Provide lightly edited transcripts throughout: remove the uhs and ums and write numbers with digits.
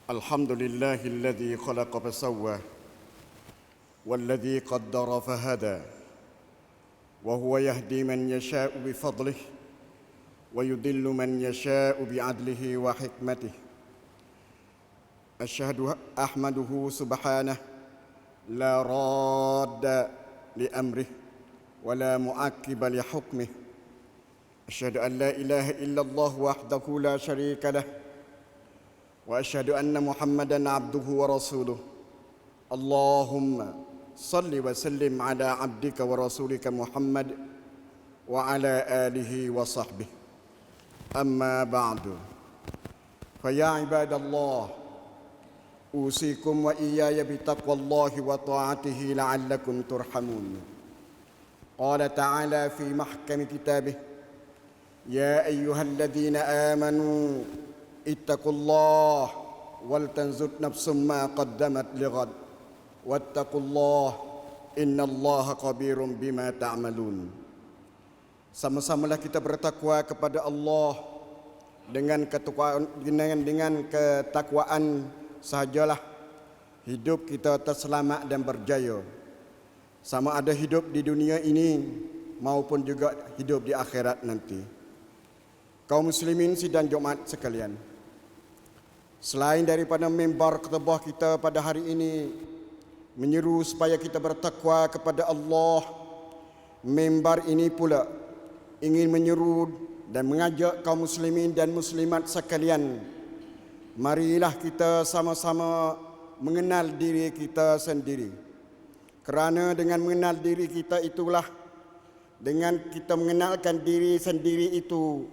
الحمد لله الذي خلق فسوى والذي قدر فهدى وهو يهدي من يشاء بفضله ويضل من يشاء بعدله وحكمته أحمده سبحانه لا راد لأمره ولا معقب لحكمه أشهد أن لا إله إلا الله وحده لا شريك له وأشهد أن محمدًا عبده ورسوله اللهم صل وسلم على عبدك ورسولك محمد وعلى آله وصحبه أما بعد فيا عباد الله أوصيكم وإياي بتقوى الله وطاعته لعلكم ترحمون قال تعالى في محكم كتابه يا أيها الذين آمنوا اتقوا الله ولتنظر نفس ما قدمت لغد واتقوا الله إن الله خبير بما تعملون. Sama-samalah kita bertakwa kepada Allah dengan ketakwaan sahajalah hidup kita terselamat dan berjaya. Sama ada hidup di dunia ini maupun juga hidup di akhirat nanti. Kaum muslimin sidang Jumaat sekalian, selain daripada mimbar khutbah kita pada hari ini menyeru supaya kita bertakwa kepada Allah, mimbar ini pula ingin menyeru dan mengajak kaum muslimin dan muslimat sekalian, marilah kita sama-sama mengenal diri kita sendiri. Kerana dengan mengenal diri kita itulah, dengan kita mengenalkan diri sendiri itu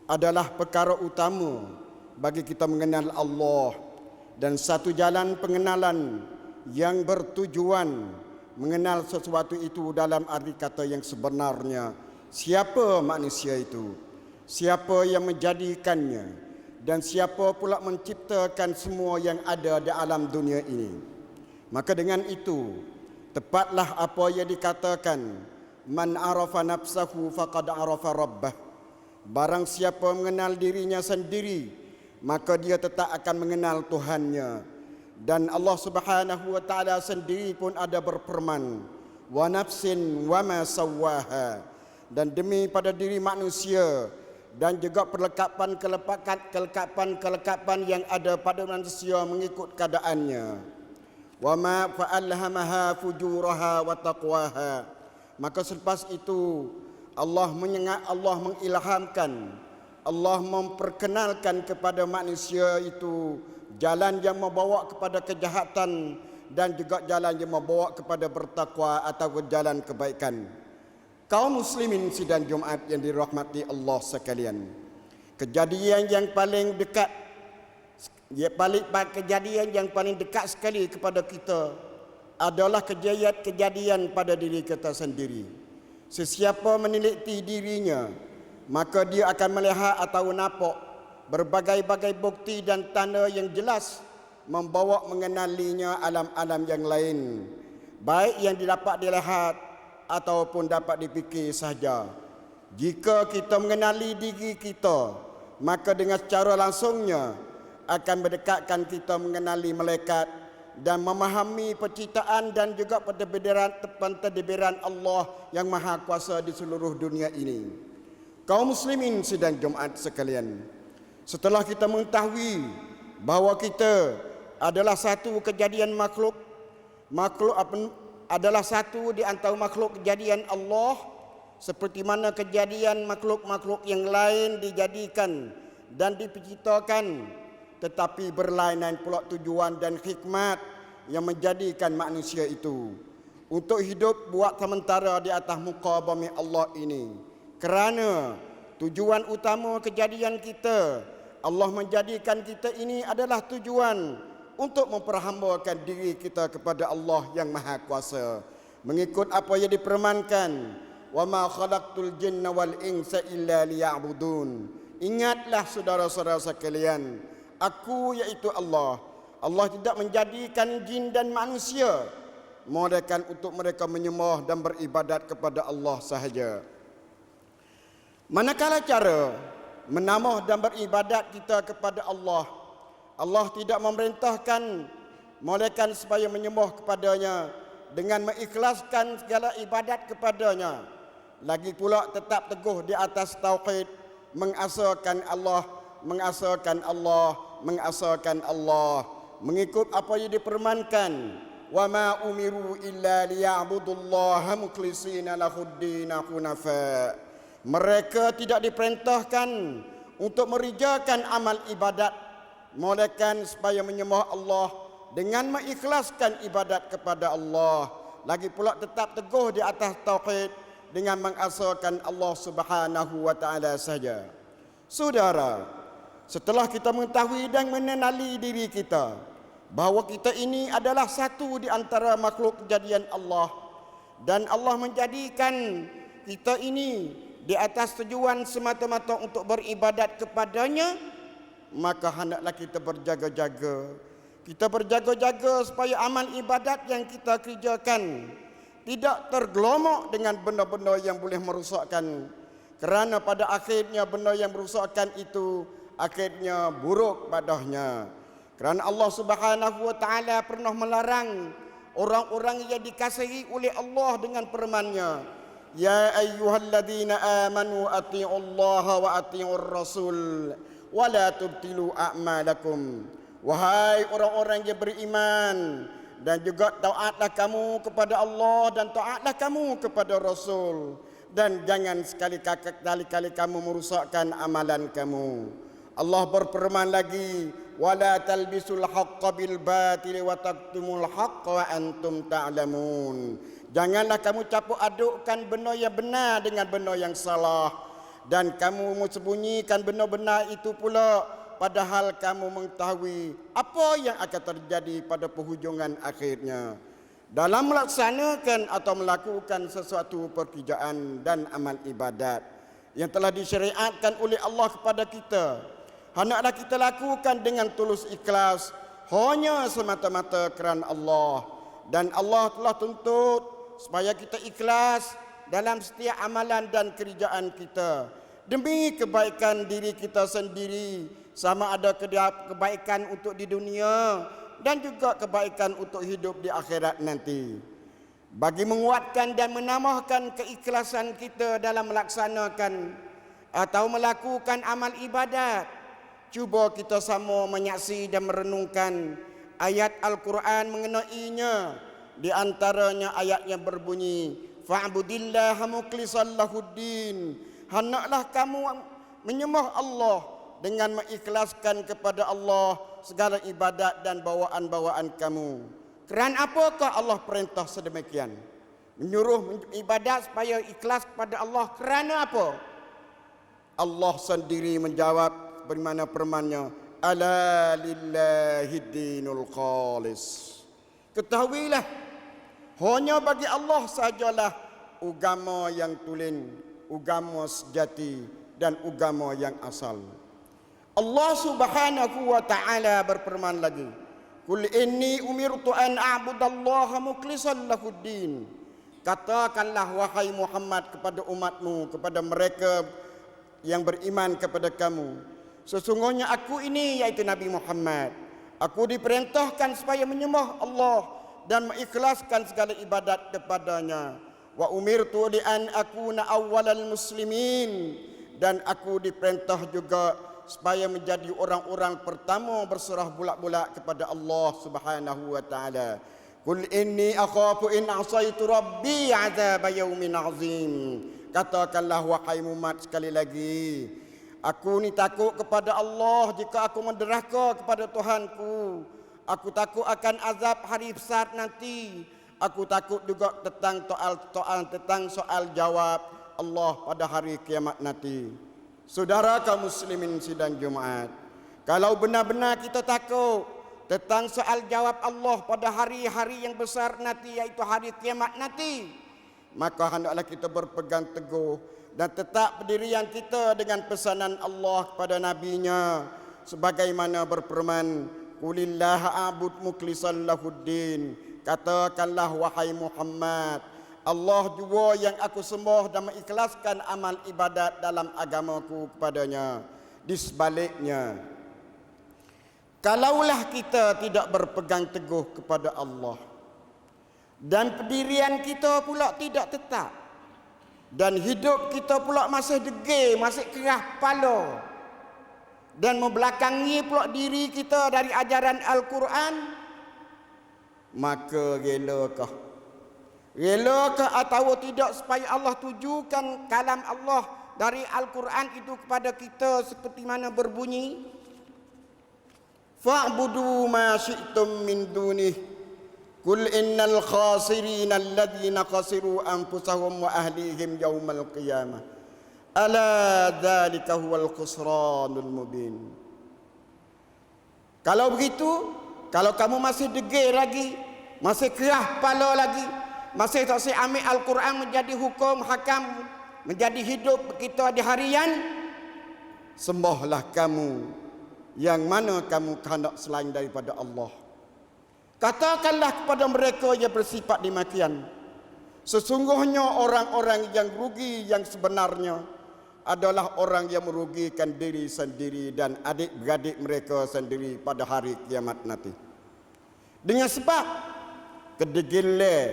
adalah perkara utama bagi kita mengenal Allah, dan satu jalan pengenalan yang bertujuan mengenal sesuatu itu dalam arti kata yang sebenarnya. Siapa manusia itu? Siapa yang menjadikannya? Dan siapa pula menciptakan semua yang ada di alam dunia ini? Maka dengan itu, tepatlah apa yang dikatakan, man arafa nafsahu faqad arafa rabbah. Barang siapa mengenal dirinya sendiri, maka dia tetap akan mengenal Tuhannya. Dan Allah Subhanahu wa taala sendiri pun ada berfirman, wa nafsin wa ma sawwaha, dan demi pada diri manusia dan juga kelekapan yang ada pada manusia mengikut keadaannya. Wa ma fa'alhamaha fujuraha wa taqwaha. Maka selepas itu Allah mengilhamkan, Allah memperkenalkan kepada manusia itu jalan yang membawa kepada kejahatan dan juga jalan yang membawa kepada bertakwa atau jalan kebaikan. Kaum muslimin sidang Jumaat yang dirahmati Allah sekalian, kejadian yang paling dekat, kejadian yang paling dekat sekali kepada kita adalah kejadian pada diri kita sendiri. Sesiapa meneliti dirinya, maka dia akan melihat atau nampak berbagai-bagai bukti dan tanda yang jelas membawa mengenalinya alam-alam yang lain, baik yang dapat dilihat ataupun dapat dipikir sahaja. Jika kita mengenali diri kita, maka dengan secara langsungnya akan mendekatkan kita mengenali malaikat dan memahami penciptaan dan juga pentadbiran Allah yang maha kuasa di seluruh dunia ini. Kaum muslimin sidang Jumaat sekalian, setelah kita mengetahui bahawa kita adalah satu kejadian makhluk adalah satu di antara makhluk kejadian Allah, seperti mana kejadian makhluk-makhluk yang lain dijadikan dan diciptakan, tetapi berlainan pula tujuan dan hikmat yang menjadikan manusia itu untuk hidup buat sementara di atas muka bumi Allah ini. Kerana tujuan utama kejadian kita, Allah menjadikan kita ini adalah tujuan untuk memperhambakan diri kita kepada Allah yang Maha Kuasa, mengikut apa yang difirmankan, wa ma khalaqtul jinna wal insa illa liya'budun. Ingatlah saudara-saudara sekalian, aku iaitu Allah. Allah tidak menjadikan jin dan manusia melainkan untuk mereka menyembah dan beribadat kepada Allah sahaja. Manakala cara menambah dan beribadat kita kepada Allah Allah tidak memerintahkan melainkan supaya menyembah kepadanya dengan mengikhlaskan segala ibadat kepadanya. Lagi pula tetap teguh di atas tauhid, mengasahkan Allah, mengasahkan Allah, mengasahkan Allah, mengikut apa yang dipermankan. Wa ma umiru illa liya'budullaha mukhlishina lahuddin hunafa. Mereka tidak diperintahkan untuk merijakan amal ibadat, melainkan supaya menyembah Allah dengan mengikhlaskan ibadat kepada Allah. Lagi pula tetap teguh di atas tauhid dengan mengasahkan Allah Subhanahu wa taala saja. Saudara, setelah kita mengetahui dan mengenali diri kita bahawa kita ini adalah satu di antara makhluk kejadian Allah, dan Allah menjadikan kita ini di atas tujuan semata-mata untuk beribadat kepadanya, maka hendaklah kita berjaga-jaga. Kita berjaga-jaga supaya amal ibadat yang kita kerjakan tidak tergelomok dengan benda-benda yang boleh merosakkan. Kerana pada akhirnya benda yang merosakkan itu akhirnya buruk padanya. Kerana Allah Subhanahu wa taala pernah melarang orang-orang yang dikasihi oleh Allah dengan firman-Nya, ya ayyuhalladzina amanu atti'ullaha wa atti'ur rasul wa la tubtilu a'malakum. Wahai orang-orang yang beriman, dan juga taatlah kamu kepada Allah dan taatlah kamu kepada Rasul, dan jangan sekali-kali kamu merosakkan amalan kamu. Allah berfirman lagi, wala talbisul haqqa bil batili wa taktumul haqqa wa antum ta'lamun. Janganlah kamu campur adukkan benda yang benar dengan benda yang salah, dan kamu sembunyikan benda benar itu pula padahal kamu mengetahui apa yang akan terjadi pada penghujungan akhirnya. Dalam melaksanakan atau melakukan sesuatu pekerjaan dan amal ibadat yang telah disyariatkan oleh Allah kepada kita, hendaklah kita lakukan dengan tulus ikhlas, hanya semata-mata kerana Allah. Dan Allah telah tuntut supaya kita ikhlas dalam setiap amalan dan kerjaan kita, demi kebaikan diri kita sendiri, sama ada kebaikan untuk di dunia dan juga kebaikan untuk hidup di akhirat nanti. Bagi menguatkan dan menambahkan keikhlasan kita dalam melaksanakan atau melakukan amal ibadat, cuba kita sama menyaksi dan merenungkan ayat Al-Quran mengenainya. Di antaranya ayat yang berbunyi, fa'budillaha mukhlishan lahuddin. Hendaklah kamu menyembah Allah dengan mengikhlaskan kepada Allah segala ibadat dan bawaan-bawaan kamu. Kerana apakah Allah perintah sedemikian? Menyuruh ibadat supaya ikhlas kepada Allah kerana apa? Allah sendiri menjawab bagaimana firman-Nya, ala lillahi dinul khalis. Ketahuilah, hanya bagi Allah sajalah agama yang tulen, agama sejati dan agama yang asal. Allah Subhanahu wa taala berfirman lagi, qul inni umirtu an a'budallaha mukhlishan lahuddin. Katakanlah wahai Muhammad kepada umatmu, kepada mereka yang beriman kepada kamu, sesungguhnya aku ini, yaitu Nabi Muhammad, aku diperintahkan supaya menyembah Allah dan mengikhlaskan segala ibadat kepadanya. Wa umirtu li an akuna awwalal muslimin, dan aku diperintah juga supaya menjadi orang-orang pertama berserah bulat-bulat kepada Allah Subhanahu wa taala. Qul inni akhafu in asaitu rabbi azab yaumin azim. Katakanlah wahai Muhammad sekali lagi, aku ni takut kepada Allah jika aku menderhaka kepada Tuhanku. Aku takut akan azab hari besar nanti. Aku takut juga tentang soal jawab Allah pada hari kiamat nanti. Saudara kaum muslimin sidang Jumaat, kalau benar-benar kita takut tentang soal jawab Allah pada hari-hari yang besar nanti, yaitu hari kiamat nanti, maka hendaklah kita berpegang teguh dan tetap pendirian kita dengan pesanan Allah kepada Nabi-Nya, sebagaimana berfirman, qulillaha a'bud mukhlishan lahuddin. Katakanlah wahai Muhammad, Allah jua yang aku sembah dan mengikhlaskan amal ibadat dalam agamaku kepadanya. Di sebaliknya, kalaulah kita tidak berpegang teguh kepada Allah dan pendirian kita pula tidak tetap dan hidup kita pula masih degil, masih kerah kepala dan membelakangi pula diri kita dari ajaran Al-Quran, maka relakah atau tidak supaya Allah tujukan kalam Allah dari Al-Quran itu kepada kita seperti mana berbunyi, fa'budu ma syi'tum min dunih qul innal khasirina alladhina khasiru anfusahum wa ahlihim yaumal qiyamah ala dzalika huwal khusranul mubin. Kalau begitu, kalau kamu masih degil lagi, masih kerah kepala lagi, masih tak saya ambil Al-Quran menjadi hukum hakam, menjadi hidup kita di harian, sembahlah kamu yang mana kamu kehendak selain daripada Allah. Katakanlah kepada mereka yang bersifat demikian, sesungguhnya orang-orang yang rugi yang sebenarnya adalah orang yang merugikan diri sendiri dan adik-beradik mereka sendiri pada hari kiamat nanti. Dengan sebab kedegilan,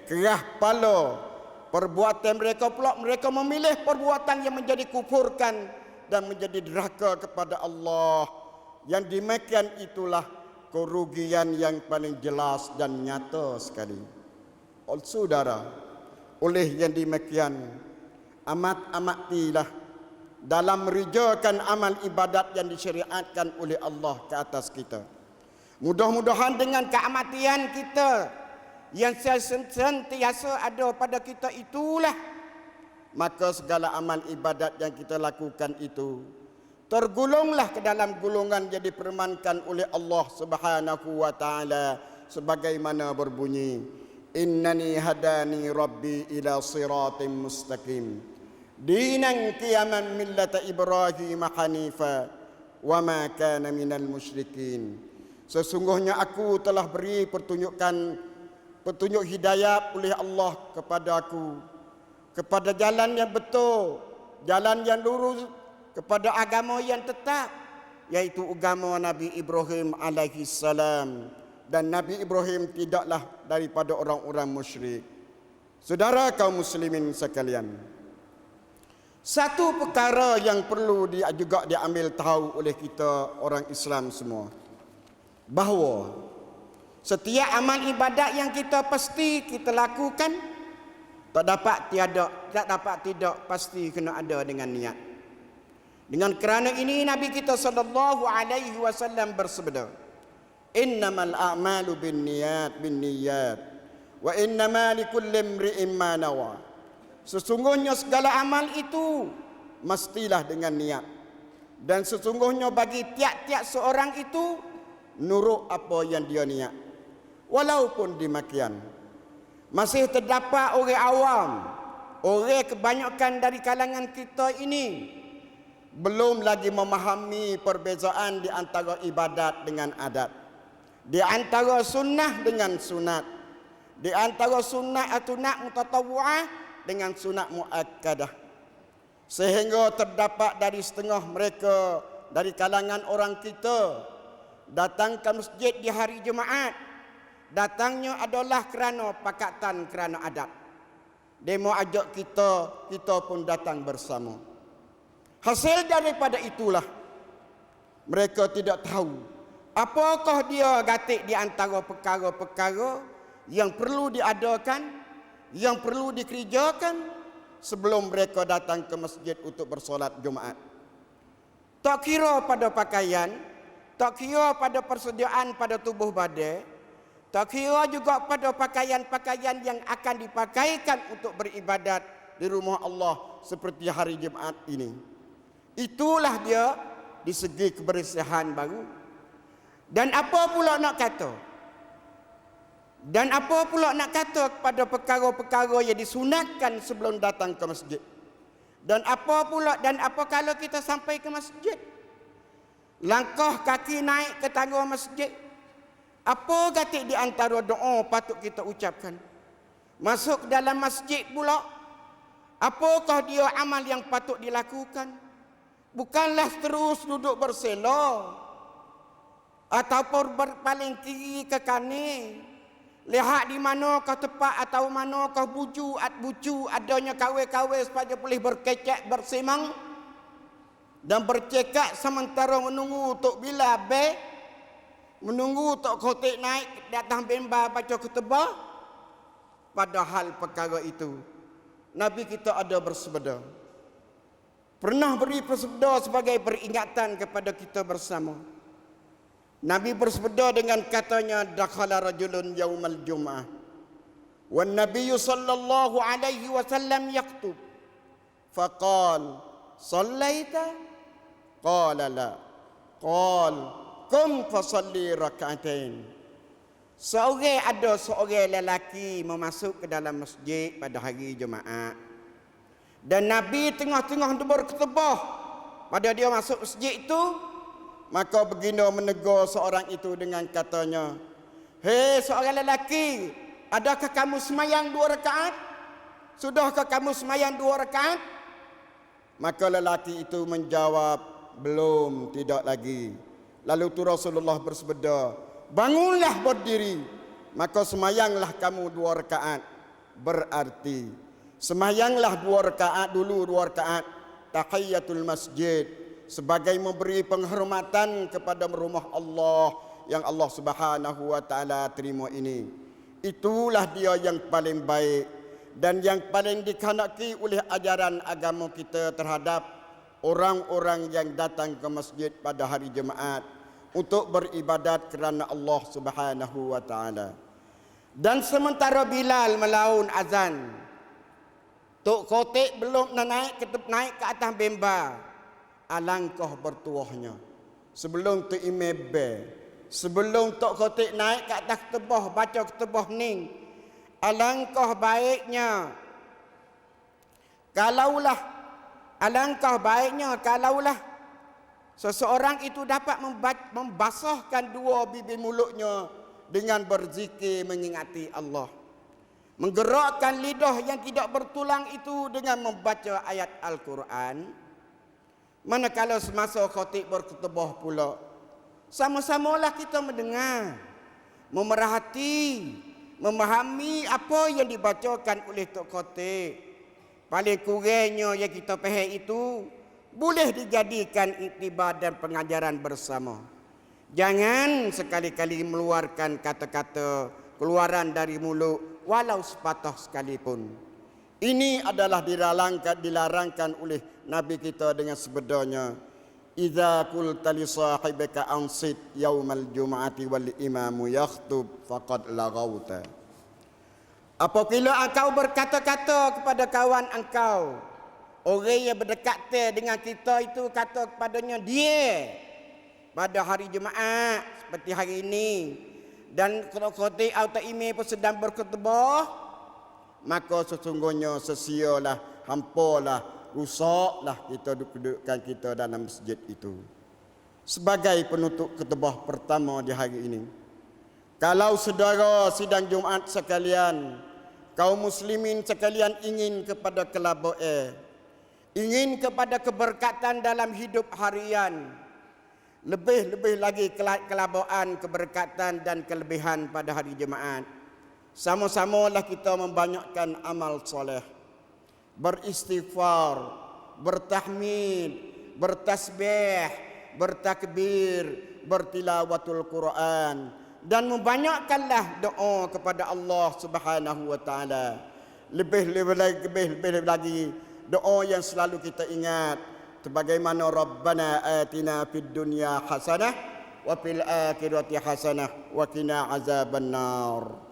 kerah kepala, perbuatan mereka pula, mereka memilih perbuatan yang menjadi kufurkan dan menjadi derhaka kepada Allah. Yang demikian itulah kerugian yang paling jelas dan nyata sekali. Saudara, oleh yang demikian amat-amatilah dalam merjakan amal ibadat yang disyariatkan oleh Allah ke atas kita. Mudah-mudahan dengan keamatian kita yang sentiasa ada pada kita itulah, maka segala amal ibadat yang kita lakukan itu tergolonglah ke dalam golongan yang dipermankan oleh Allah Subhanahu wa taala sebagaimana berbunyi, innani hadani rabbi ila siratim mustaqim dinan qiyaman millata ibrahim hanifa wa ma kana minal musyrikin. Sesungguhnya aku telah beri petunjuk hidayah oleh Allah kepada aku kepada jalan yang betul, jalan yang lurus, kepada agama yang tetap, yaitu agama Nabi Ibrahim alaihi salam. Dan Nabi Ibrahim tidaklah daripada orang-orang musyrik. Saudara kaum muslimin sekalian, satu perkara yang perlu juga diambil tahu oleh kita orang Islam semua, bahawa setiap amal ibadat yang kita pasti kita lakukan, tak dapat tidak pasti kena ada dengan niat. Dengan kerana ini Nabi kita sallallahu alaihi wasallam bersabda, innamal a'malu binniyat wa innama likulli imri'in ma nawa. Sesungguhnya segala amal itu mestilah dengan niat, dan sesungguhnya bagi tiap-tiap seorang itu nurut apa yang dia niat. Walaupun demikian, masih terdapat orang awam, orang kebanyakan dari kalangan kita ini belum lagi memahami perbezaan di antara ibadat dengan adat, di antara sunnah dengan sunat, di antara sunnah atau sunat mutatawwi'ah dengan sunat muakkadah, sehingga terdapat dari setengah mereka dari kalangan orang kita datang ke masjid di hari Jumaat, datangnya adalah kerana pakatan, kerana adat. Dia mau ajak kita pun datang bersama. Hasil daripada itulah mereka tidak tahu apakah dia gatik di antara perkara-perkara yang perlu diadakan, yang perlu dikerjakan sebelum mereka datang ke masjid untuk bersolat Jumaat. Tak kira pada pakaian, tak kira pada persediaan pada tubuh badan, tak kira juga pada pakaian-pakaian yang akan dipakaikan untuk beribadat di rumah Allah seperti hari Jumaat ini. Itulah dia di segi kebersihan baru. Dan apa pula nak kata? Dan apa pula nak kata kepada perkara-perkara yang disunatkan sebelum datang ke masjid? Dan apa kalau kita sampai ke masjid, langkah kaki naik ke tangga masjid, apa gatik di antara doa patut kita ucapkan? Masuk ke dalam masjid pula, apakah dia amal yang patut dilakukan? Bukanlah terus duduk bersela. ataupun berpaling kiri ke kanan. Lihat di mana kau tepat atau mana kau bucu adanya kawe-kawe supaya boleh berkecek bersimang dan bercekak sementara menunggu untuk bila be, menunggu untuk khotik naik datang bemba baca khutbah. Padahal perkara itu Nabi kita ada bersabda, pernah beri bersabda sebagai peringatan kepada kita bersama. Nabi bersabda dengan katanya, dakhala rajulun yaumal jum'ah wan nabiyyu sallallahu alaihi wasallam yaktub faqal sallaita qala la qal qum fasalli rak'atain. Seorang lelaki memasuk ke dalam masjid pada hari Jumaat, dan Nabi tengah-tengah berkhutbah pada dia masuk masjid itu. Maka baginda menegur seorang itu dengan katanya, hei seorang lelaki, adakah kamu semayang 2 rakaat? Sudahkah kamu semayang 2 rakaat? Maka lelaki itu menjawab, belum, tidak lagi. Lalu tu Rasulullah bersabda, bangunlah berdiri, maka semayanglah kamu 2 rakaat. Berarti semayanglah 2 rakaat dulu, 2 rakaat tahiyatul masjid, sebagai memberi penghormatan kepada rumah Allah yang Allah Subhanahu wa taala terima ini. Itulah dia yang paling baik dan yang paling dikehendaki oleh ajaran agama kita terhadap orang-orang yang datang ke masjid pada hari Jumaat untuk beribadat kerana Allah Subhanahu wa taala. Dan sementara Bilal melaun azan, Tok Khotik belum naik ke atas bemba. Alangkah bertuahnya sebelum tu imam be, sebelum Tok Khotik naik ke atas ketubah baca ketubah ni, alangkah baiknya kalaulah seseorang itu dapat membasahkan 2 bibir mulutnya dengan berzikir mengingati Allah, menggerakkan lidah yang tidak bertulang itu dengan membaca ayat Al-Quran. Manakala semasa khatib berkhutbah pula, sama-samalah kita mendengar, memerhati, memahami apa yang dibacakan oleh Tok Khatib. Paling kurangnya yang kita faham itu boleh dijadikan iktibar dan pengajaran bersama. Jangan sekali-kali meluarkan kata-kata keluaran dari mulut walau sepatah sekalipun. Ini adalah dilarangkan oleh Nabi kita dengan sabdanya, idza qulta li sahibika ansit yaumal jum'ati wal imamu yakhtub faqad laghauta. Apabila engkau berkata-kata kepada kawan engkau, orang yang berdekat dengan kita itu kata kepadanya dia pada hari Jumaat seperti hari ini, dan khotib atau imam pun sedang berkhutbah, maka sesungguhnya sesialah, hampalah, rusaklah kita dudukkan kita dalam masjid itu. Sebagai penutup khutbah pertama di hari ini, kalau saudara sidang Jumaat sekalian, kaum muslimin sekalian ingin kepada kelaboe, ingin kepada keberkatan dalam hidup harian, lebih-lebih lagi kelaboan, keberkatan dan kelebihan pada hari Jumaat, sama-samalah kita membanyakkan amal soleh, beristighfar, bertahmid, bertasbih, bertakbir, bertilawatul Quran, dan membanyakkanlah doa kepada Allah Subhanahu wa taala. Lebih lagi doa yang selalu kita ingat, sebagaimana Rabbana atina fid dunya hasanah wa fil akhirati hasanah wa qina azabannar.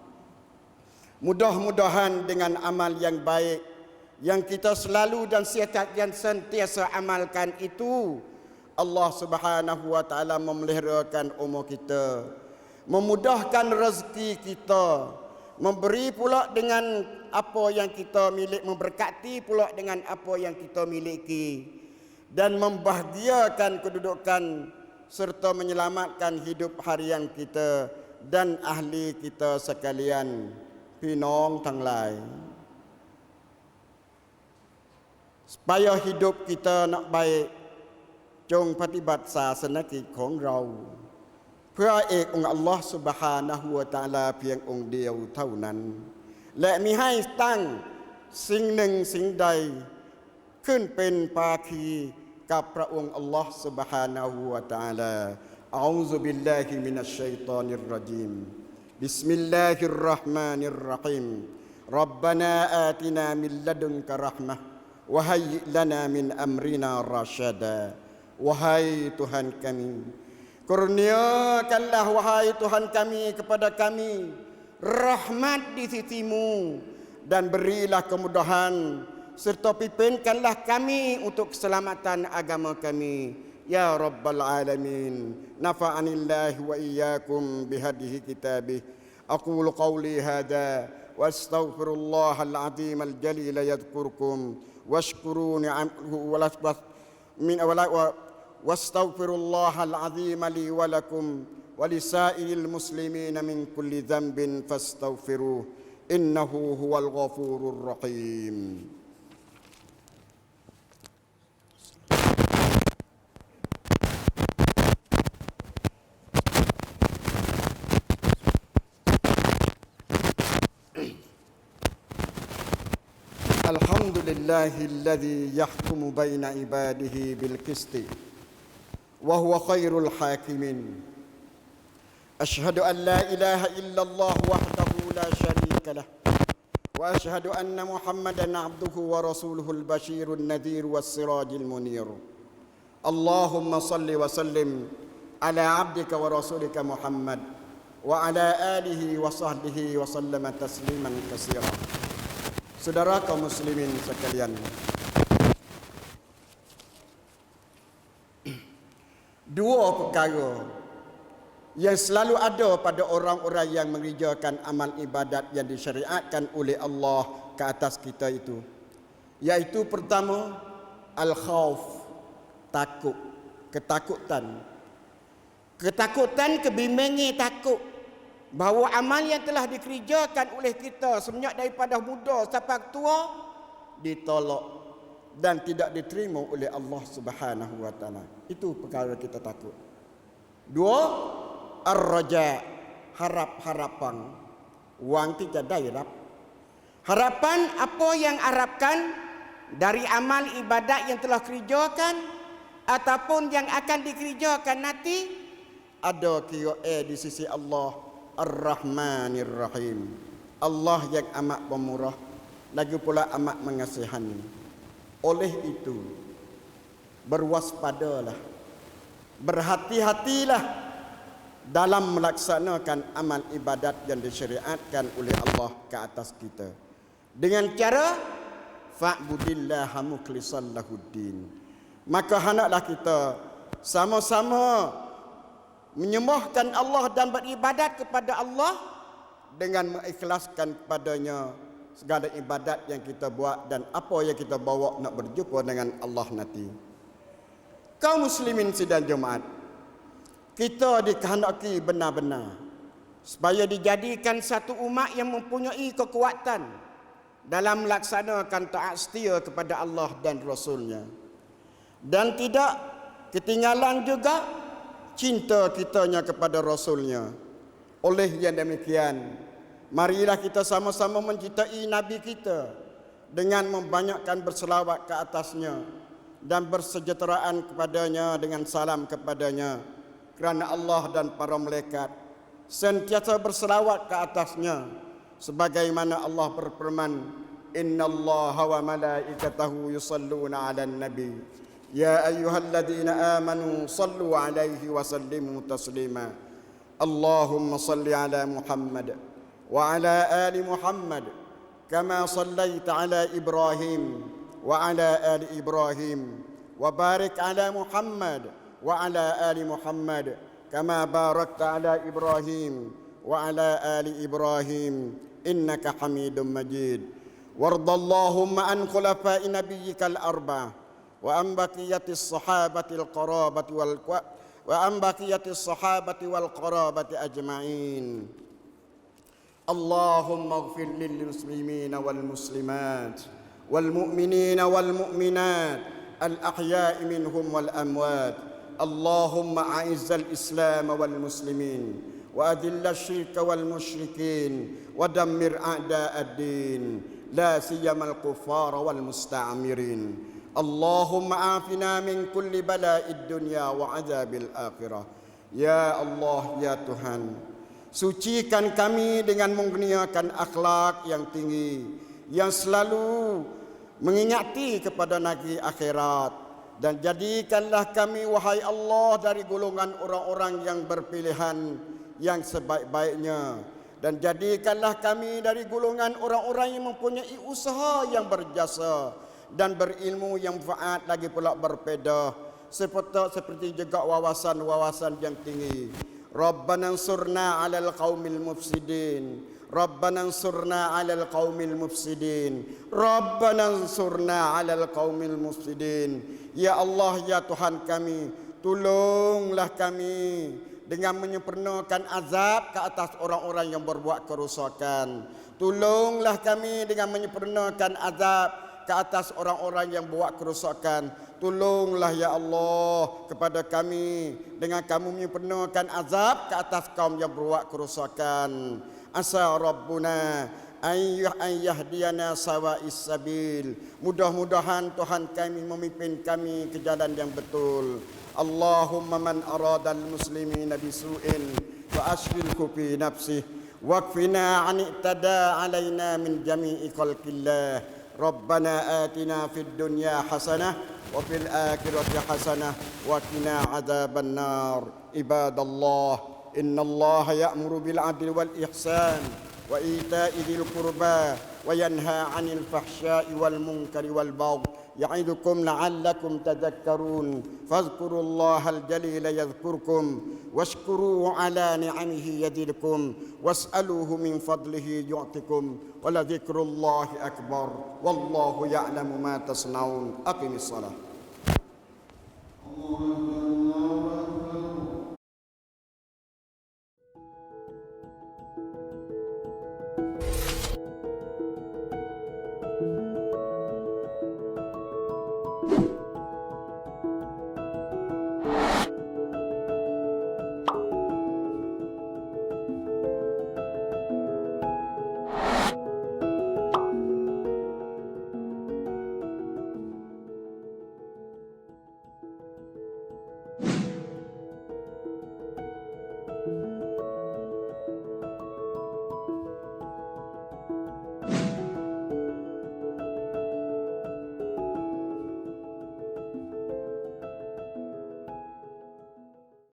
Mudah-mudahan dengan amal yang baik yang kita selalu dan sentiasa amalkan itu, Allah Subhanahu wa taala memeliharakan umur kita, memudahkan rezeki kita, memberi pula dengan apa yang kita milik, memberkati pula dengan apa yang kita miliki, dan membahagiakan kedudukan serta menyelamatkan hidup harian kita dan ahli kita sekalian. พี่น้องทั้งหลาย supaya hidup kita nak baik, jong ปฏิบัติศาสนกิจของเรา พระเอกองค์อัลลอฮ์ ซุบฮานะฮู วะ ตะอาลาเพียงองค์เดียวเท่านั้นและมิให้ตั้งสิ่งหนึ่งสิ่งใดขึ้นเป็นภาคีกับพระองค์อัลลอฮ์ ซุบฮานะฮู วะ ตะอาลาอะอูซุบิลลาฮิมินัชชัยฏอนิรเราะญีมบิสมิลลาฮิรเราะห์มานิรเราะฮีมร็อบบานาอาตินามินละดุนกะเราะห์มะฮ์วะฮัยยิลนามินอัมรินาราชาดา wahai Tuhan kami, kurniakanlah wahai Tuhan kami kepada kami rahmat di sisimu dan berilah kemudahan serta pimpinkanlah kami untuk keselamatan agama kami ya rabbal alamin. Nafa'anillah wa iyyakum bihadihi kitabih. Aqulu qawli hadha wa astaghfirullahal azim al jalil yadhkurkum washkuru ni'amahu wastaghfirullahal azim li wa lakum wa lisairil muslimin min kulli dhanbin fastaghfiruh innahu huwal ghafurur rahim. Alhamdulillahilladzi yahkumu baina ibadihi bil qisti wa huwa khairul hakimin. Ashhadu an la ilaha illallah wahdahu la syarika lah wa ashhadu anna Muhammadan abduhu wa rasuluhul basyirun nadhir was sirajil munir. Allahumma salli wa sallim ala abdika wa rasulika Muhammad wa ala alihi wa sahbihi wa sallama tasliman katsira. Saudara kaum muslimin sekalian, dua perkara yang selalu ada pada orang-orang yang mengerjakan amal ibadat yang disyariatkan oleh Allah ke atas kita itu, iaitu pertama al-khauf, takut, ketakutan, kebimbangan, takut bahawa amal yang telah dikerjakan oleh kita semenjak daripada muda sampai tua ditolak dan tidak diterima oleh Allah Subhanahu wa taala. Itu perkara kita takut. Dua, ar-raja, harapan. Wang tidak dairap. Harapan apa yang harapkan dari amal ibadat yang telah kerjakan ataupun yang akan dikerjakan nanti ada kira di sisi Allah Ar-Rahmanir Rahim. Allah yang amat pemurah, lagi pula amat mengasihani. Oleh itu, berwaspadalah, berhati-hatilah dalam melaksanakan amal ibadat yang disyariatkan oleh Allah ke atas kita. Dengan cara fa'budillaha mukhlishan lahuddin. Maka hendaklah kita sama-sama menyembahkan Allah dan beribadat kepada Allah dengan mengikhlaskan kepadanya segala ibadat yang kita buat dan apa yang kita bawa nak berjumpa dengan Allah nanti. Kaum muslimin sidang Jumaat, kita dikehendaki benar-benar supaya dijadikan satu umat yang mempunyai kekuatan dalam melaksanakan taat setia kepada Allah dan Rasulnya, dan tidak ketinggalan juga cinta kitanya kepada Rasulnya. Oleh yang demikian, marilah kita sama-sama mencintai Nabi kita dengan membanyakkan berselawat ke atasnya dan bersejahteraan kepadanya dengan salam kepadanya, kerana Allah dan para malaikat sentiasa berselawat ke atasnya sebagaimana Allah berfirman, innallaha wa malaikatahu yusalluna 'alan nabi ya ayyuhalladzina amanu sallu 'alaihi wa sallimu taslima. Allahumma salli 'ala Muhammad wa 'ala ali Muhammad kama sallaita 'ala Ibrahim wa 'ala ali Ibrahim wa barik 'ala Muhammad wa 'ala ali Muhammad kama barakta 'ala Ibrahim wa 'ala ali Ibrahim innaka Hamidum Majid. Wardallahumma an khulafa'i nabiyyikal arba'ah wa an baqiyatis sahabatil qarabati wal qarabati ajma'in. Allahumma ighfir lil muslimina wal muslimat wal mu'minina wal mu'minat al ahya'i minhum wal amwat اللهم أعز الإسلام والمسلمين وأذل الشرك والمشركين ودمر أعداء الدين لا سيما الكفار والمستعمرين اللهم عافنا من كل بلاء الدنيا وعذاب الآخرة يا الله يا Tuhan, sucikan kami dengan mengurniakan akhlak yang tinggi yang selalu mengingati kepada negeri akhirat. Dan jadikanlah kami, wahai Allah, dari golongan orang-orang yang berpilihan yang sebaik-baiknya. Dan jadikanlah kami dari golongan orang-orang yang mempunyai usaha yang berjasa dan berilmu yang manfaat, lagi pula berpedah. Seperti juga wawasan-wawasan yang tinggi. Rabbana ansurna 'alal qaumil mufsidin. Rabbana ansurna 'alal qaumil mufsidin. Rabbana ansurna 'alal qaumil mufsidin. Ya Allah, ya Tuhan kami, tolonglah kami dengan menyempurnakan azab ke atas orang-orang yang berbuat kerosakan. Tolonglah kami dengan menyempurnakan azab ke atas orang-orang yang buat kerosakan. Tolonglah ya Allah kepada kami dengan kamu menyempurnakan azab ke atas kaum yang berbuat kerosakan. Asa Rabbuna an yahdiyana sawa'is sabil. Mudah-mudahan Tuhan kami memimpin kami ke jalan yang betul. Allahumma man aradal muslimina bisu'in fa ashghilhu fi nafsihi waqfina 'an i'tada 'alaina min jami'i khalqillah. Rabbana atina fid dunya hasanah wa fil akhirati hasanah wa qina 'adzaban nar. Ibadallah, innallaha ya'muru bil 'adli wal ihsan وإيتاء ذي القربى وينهى عن الفحشاء والمنكر والبغي يعظكم لعلكم تذكرون فاذكروا الله الجليل يذكركم واشكروه على نعمه يزدكم واسألوه من فضله يعطكم ولذكر الله أكبر والله يعلم ما تصنعون. أقم الصلاة.